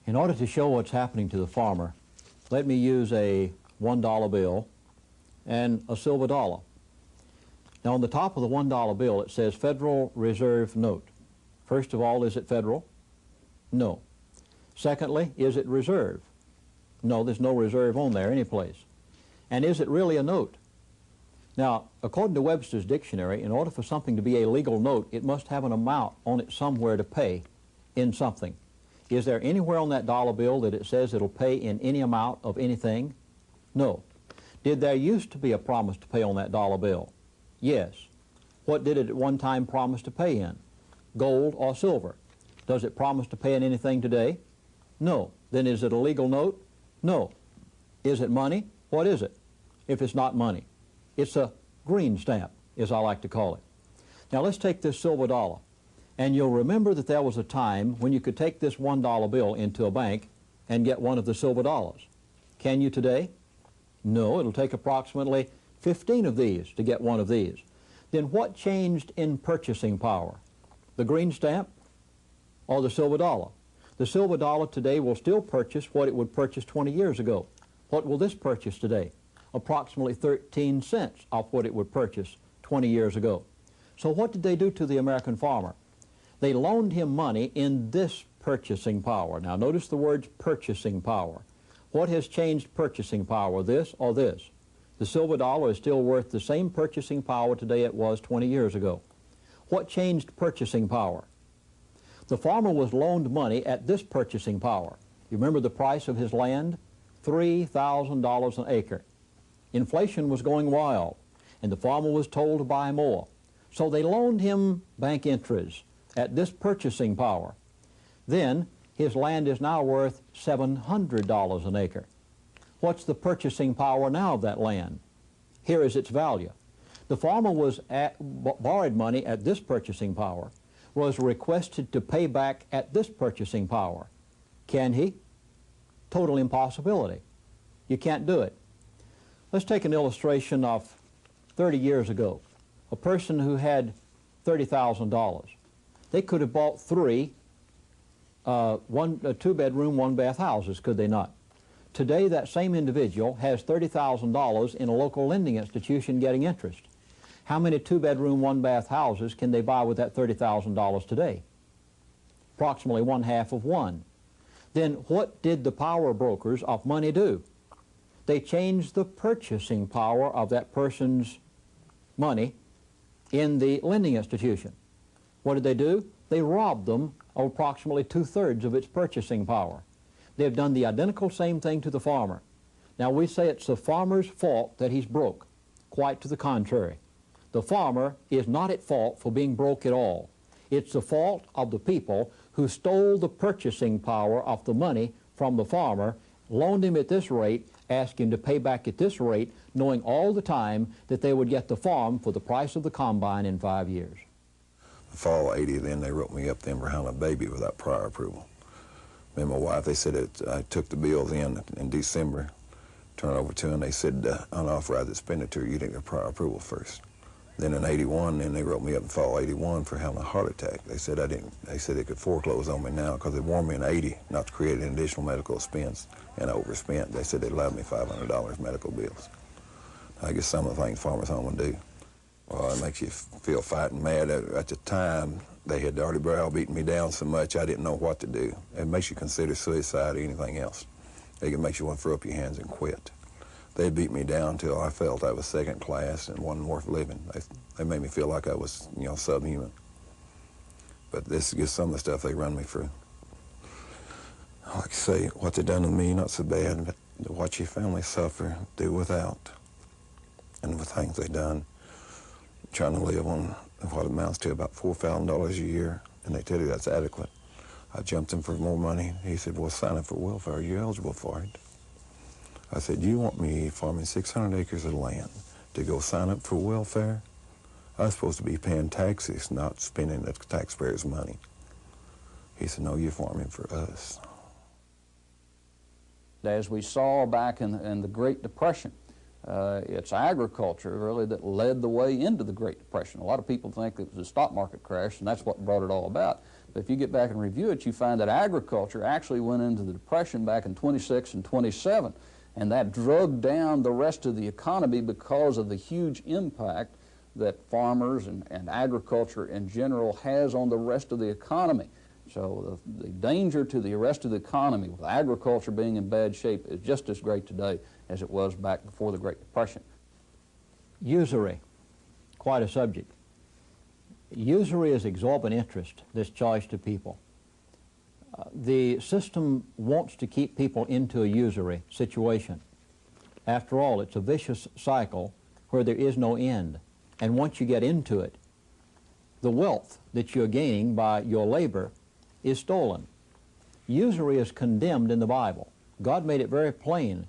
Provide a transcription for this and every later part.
In order to show what's happening to the farmer, let me use a $1 bill and a silver dollar. Now on the top of the $1 bill it says Federal Reserve Note. First of all, is it federal? No. Secondly, is it reserve? No, there's no reserve on there anyplace. And is it really a note? Now, according to Webster's dictionary, in order for something to be a legal note, it must have an amount on it somewhere to pay in something. Is there anywhere on that dollar bill that it says it'll pay in any amount of anything? No. Did there used to be a promise to pay on that dollar bill? Yes. What did it at one time promise to pay in? Gold or silver? Does it promise to pay in anything today? No. Then is it a legal note? No. Is it money? What is it? If it's not money, it's a green stamp, as I like to call it. Now let's take this silver dollar. And you'll remember that there was a time when you could take this $1 bill into a bank and get one of the silver dollars. Can you today? No, it'll take approximately 15 of these to get one of these. Then what changed in purchasing power? The green stamp or the silver dollar? The silver dollar today will still purchase what it would purchase 20 years ago. What will this purchase today? Approximately 13 cents off what it would purchase 20 years ago. So what did they do to the American farmer? They loaned him money in this purchasing power. Now notice the words purchasing power. What has changed purchasing power, this or this? The silver dollar is still worth the same purchasing power today it was 20 years ago. What changed purchasing power? The farmer was loaned money at this purchasing power. You remember the price of his land? $3,000 an acre. Inflation was going wild, and the farmer was told to buy more. So they loaned him bank interest at this purchasing power. Then his land is now worth $700 an acre. What's the purchasing power now of that land? Here is its value. The farmer was borrowed money at this purchasing power, was requested to pay back at this purchasing power. Can he? Total impossibility. You can't do it. Let's take an illustration of 30 years ago. A person who had $30,000. They could have bought three two-bedroom, one-bath houses, could they not? Today, that same individual has $30,000 in a local lending institution getting interest. How many two-bedroom, one-bath houses can they buy with that $30,000 today? Approximately one half of one. Then what did the power brokers of money do? They changed the purchasing power of that person's money in the lending institution. What did they do? They robbed them of approximately 2/3 of its purchasing power. They've done the identical same thing to the farmer. Now we say it's the farmer's fault that he's broke. Quite to the contrary. The farmer is not at fault for being broke at all. It's the fault of the people who stole the purchasing power of the money from the farmer, loaned him at this rate, asked him to pay back at this rate, knowing all the time that they would get the farm for the price of the combine in 5 years. The fall of '80, then they wrote me up then for having a baby without prior approval. Me and my wife, they said I took the bills in December, turned it over to them. They said unauthorized expenditure, you didn't get prior approval first. Then in '81, then they wrote me up in fall '81 for having a heart attack. They said they said they could foreclose on me now because they warned me in '80 not to create an additional medical expense, and I overspent. They said they'd allow me $500 medical bills. I guess some of the things farmers home would do. Well, it makes you feel fighting mad. At the time, they had already browbeaten me down so much I didn't know what to do. It makes you consider suicide or anything else. It makes you want to throw up your hands and quit. They beat me down until I felt I was second class and wasn't worth living. They made me feel like I was, subhuman. But this is just some of the stuff they run me through. Like I say, what they done to me, not so bad, but to watch your family suffer, do without. And the things they done, trying to live on what amounts to about $4,000 a year, and they tell you that's adequate. I jumped in for more money. He said, well, sign up for welfare. Are you eligible for it? I said, you want me farming 600 acres of land to go sign up for welfare? I'm supposed to be paying taxes, not spending the taxpayers' money. He said, no, you're farming for us. As we saw back in the Great Depression, it's agriculture really that led the way into the Great Depression. A lot of people think it was the stock market crash, and that's what brought it all about. if you get back and review it, you find that agriculture actually went into the Depression back in 26 and 27, and that drug down the rest of the economy because of the huge impact that farmers and agriculture in general has on the rest of the economy. So the danger to the rest of the economy with agriculture being in bad shape is just as great today as it was back before the Great Depression. Usury, quite a subject. Usury is exorbitant interest that's charged to people. The system wants to keep people into a usury situation. After all, it's a vicious cycle where there is no end. And once you get into it, the wealth that you're gaining by your labor is stolen. Usury is condemned in the Bible. God made it very plain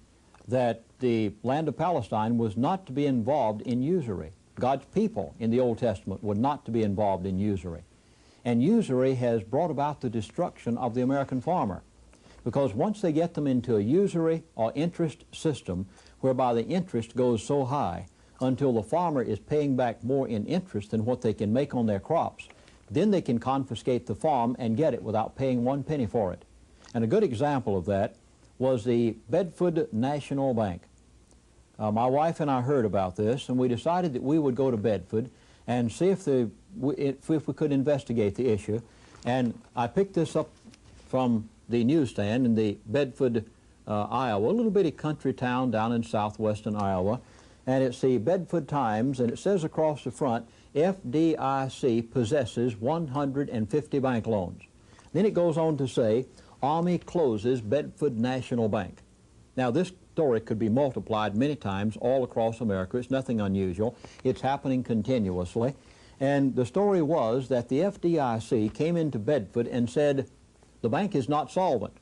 that the land of Palestine was not to be involved in usury. God's people in the Old Testament were not to be involved in usury. And usury has brought about the destruction of the American farmer, because once they get them into a usury or interest system whereby the interest goes so high until the farmer is paying back more in interest than what they can make on their crops, then they can confiscate the farm and get it without paying 1 penny for it. And a good example of that was the Bedford National Bank. My wife and I heard about this, and we decided that we would go to Bedford and see if we could investigate the issue. And I picked this up from the newsstand in the Bedford, Iowa, a little bitty country town down in southwestern Iowa. And it's the Bedford Times, and it says across the front, FDIC possesses 150 bank loans. Then it goes on to say, Army closes Bedford National Bank. Now, this story could be multiplied many times all across America. It's nothing unusual. It's happening continuously. And the story was that the FDIC came into Bedford and said, the bank is not solvent.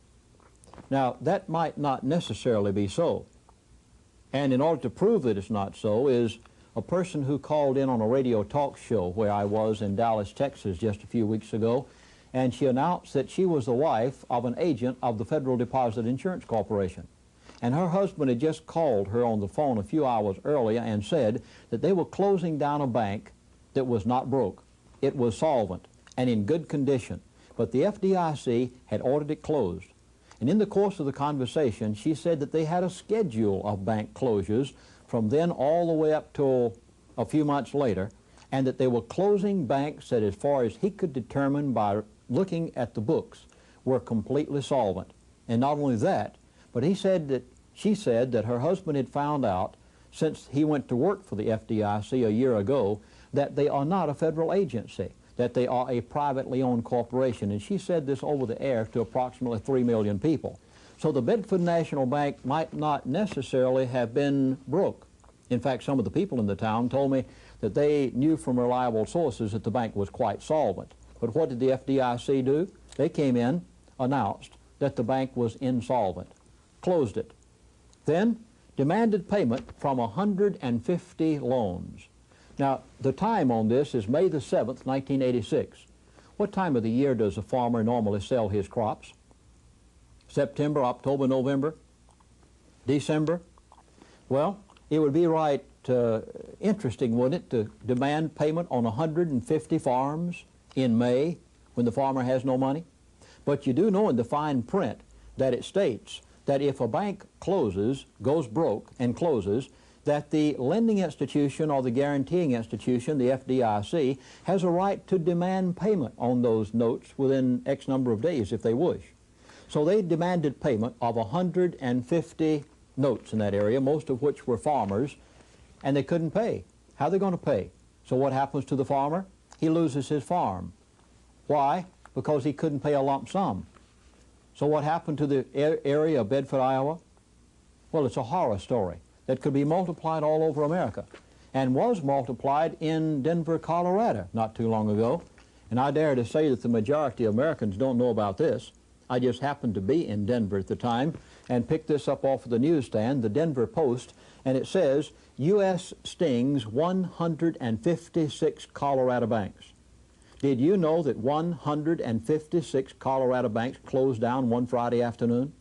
Now, that might not necessarily be so. And in order to prove that it's not so is a person who called in on a radio talk show where I was in Dallas, Texas just a few weeks ago, and she announced that she was the wife of an agent of the Federal Deposit Insurance Corporation. And her husband had just called her on the phone a few hours earlier and said that they were closing down a bank that was not broke. It was solvent and in good condition, but the FDIC had ordered it closed. And in the course of the conversation, she said that they had a schedule of bank closures from then all the way up till a few months later, and that they were closing banks that, as far as he could determine by looking at the books, were completely solvent. And not only that, but she said that her husband had found out, since he went to work for the FDIC a year ago, that they are not a federal agency, that they are a privately owned corporation. And she said this over the air to approximately 3 million people. So the Bedford National Bank might not necessarily have been broke. In fact, some of the people in the town told me that they knew from reliable sources that the bank was quite solvent. But what did the FDIC do? They came in, announced that the bank was insolvent, closed it, then demanded payment from 150 loans. Now, the time on this is May the 7th, 1986. What time of the year does a farmer normally sell his crops? September, October, November, December? Well, it would be right interesting, wouldn't it, to demand payment on 150 farms in May when the farmer has no money? But you do know in the fine print that it states that if a bank closes, goes broke and closes, that the lending institution or the guaranteeing institution, the FDIC, has a right to demand payment on those notes within X number of days if they wish. So they demanded payment of 150 notes in that area, most of which were farmers, and they couldn't pay. How are they going to pay? So what happens to the farmer? He loses his farm. Why? Because he couldn't pay a lump sum. So what happened to the area of Bedford, Iowa? Well, it's a horror story that could be multiplied all over America, and was multiplied in Denver, Colorado not too long ago. And I dare to say that the majority of Americans don't know about this. I just happened to be in Denver at the time and picked this up off of the newsstand, the Denver Post, and it says, U.S. stings 156 Colorado banks. Did you know that 156 Colorado banks closed down one Friday afternoon?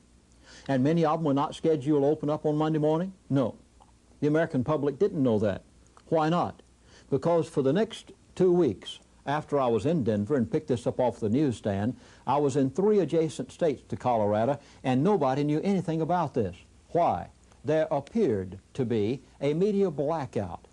And many of them were not scheduled to open up on Monday morning? No. The American public didn't know that. Why not? Because for the next 2 weeks, after I was in Denver and picked this up off the newsstand, I was in 3 adjacent states to Colorado, and nobody knew anything about this. Why? There appeared to be a media blackout.